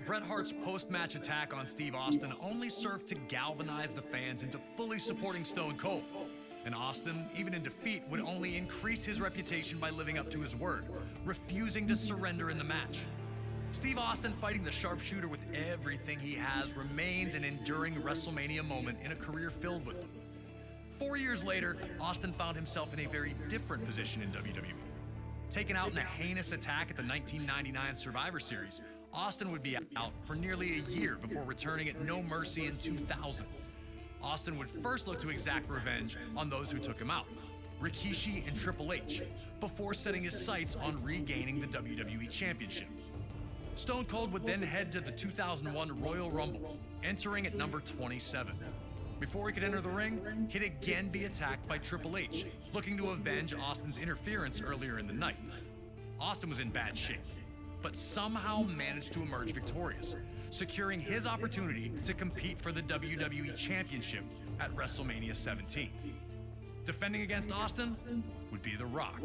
Bret Hart's post-match attack on Steve Austin only served to galvanize the fans into fully supporting Stone Cold. And Austin, even in defeat, would only increase his reputation by living up to his word, refusing to surrender in the match. Steve Austin fighting the sharpshooter with everything he has remains an enduring WrestleMania moment in a career filled with them. 4 years later, Austin found himself in a very different position in WWE. Taken out in a heinous attack at the 1999 Survivor Series, Austin would be out for nearly a year before returning at No Mercy in 2000. Austin would first look to exact revenge on those who took him out, Rikishi and Triple H, before setting his sights on regaining the WWE Championship. Stone Cold would then head to the 2001 Royal Rumble, entering at number 27. Before he could enter the ring, he'd again be attacked by Triple H, looking to avenge Austin's interference earlier in the night. Austin was in bad shape, but somehow managed to emerge victorious, securing his opportunity to compete for the WWE Championship at WrestleMania 17. Defending against Austin would be The Rock,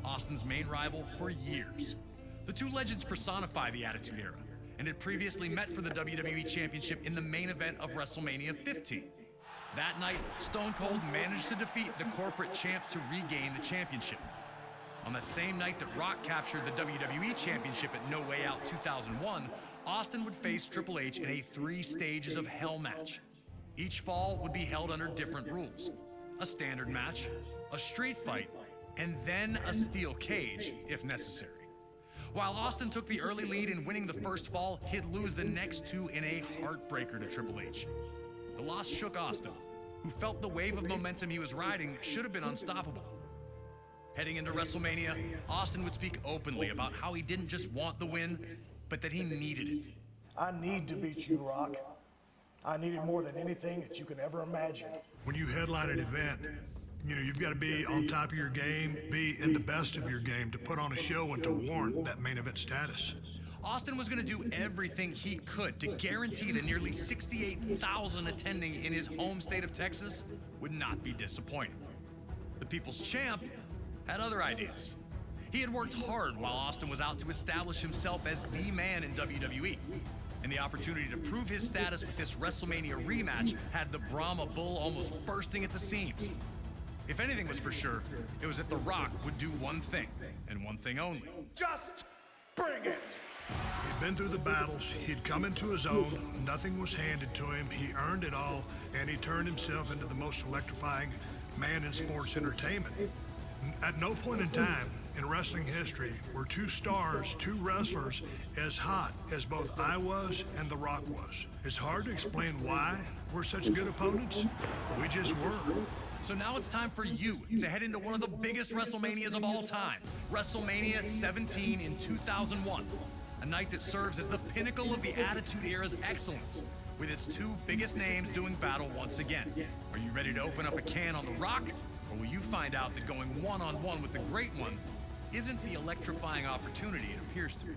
Austin's main rival for years. The two legends personify the Attitude Era and had previously met for the WWE Championship in the main event of WrestleMania 15. That night, Stone Cold managed to defeat the corporate champ to regain the championship. On that same night that Rock captured the WWE Championship at No Way Out 2001, Austin would face Triple H in a 3 stages of hell match. Each fall would be held under different rules: a standard match, a street fight, and then a steel cage if necessary. While Austin took the early lead in winning the first fall, he'd lose the next 2 in a heartbreaker to Triple H. The loss shook Austin, who felt the wave of momentum he was riding should have been unstoppable. Heading into WrestleMania, Austin would speak openly about how he didn't just want the win, but that he needed it. I need to beat you, Rock. I need it more than anything that you can ever imagine. When you headline an event, you've got to be on top of your game, be in the best of your game to put on a show and to warrant that main event status. Austin was going to do everything he could to guarantee the nearly 68,000 attending in his home state of Texas would not be disappointed. The People's Champ had other ideas. He had worked hard while Austin was out to establish himself as the man in WWE. And the opportunity to prove his status with this WrestleMania rematch had the Brahma Bull almost bursting at the seams. If anything was for sure, it was that The Rock would do one thing, and one thing only. Just bring it! He'd been through the battles, he'd come into his own, nothing was handed to him, he earned it all, and he turned himself into the most electrifying man in sports entertainment. At no point in time in wrestling history were 2 stars, 2 wrestlers, as hot as both I was and The Rock was. It's hard to explain why we're such good opponents. We just were. So now it's time for you to head into one of the biggest WrestleManias of all time, WrestleMania 17 in 2001. A night that serves as the pinnacle of the Attitude Era's excellence, with its 2 biggest names doing battle once again. Are you ready to open up a can on The Rock? Or will you find out that going one-on-one with the Great One isn't the electrifying opportunity it appears to be?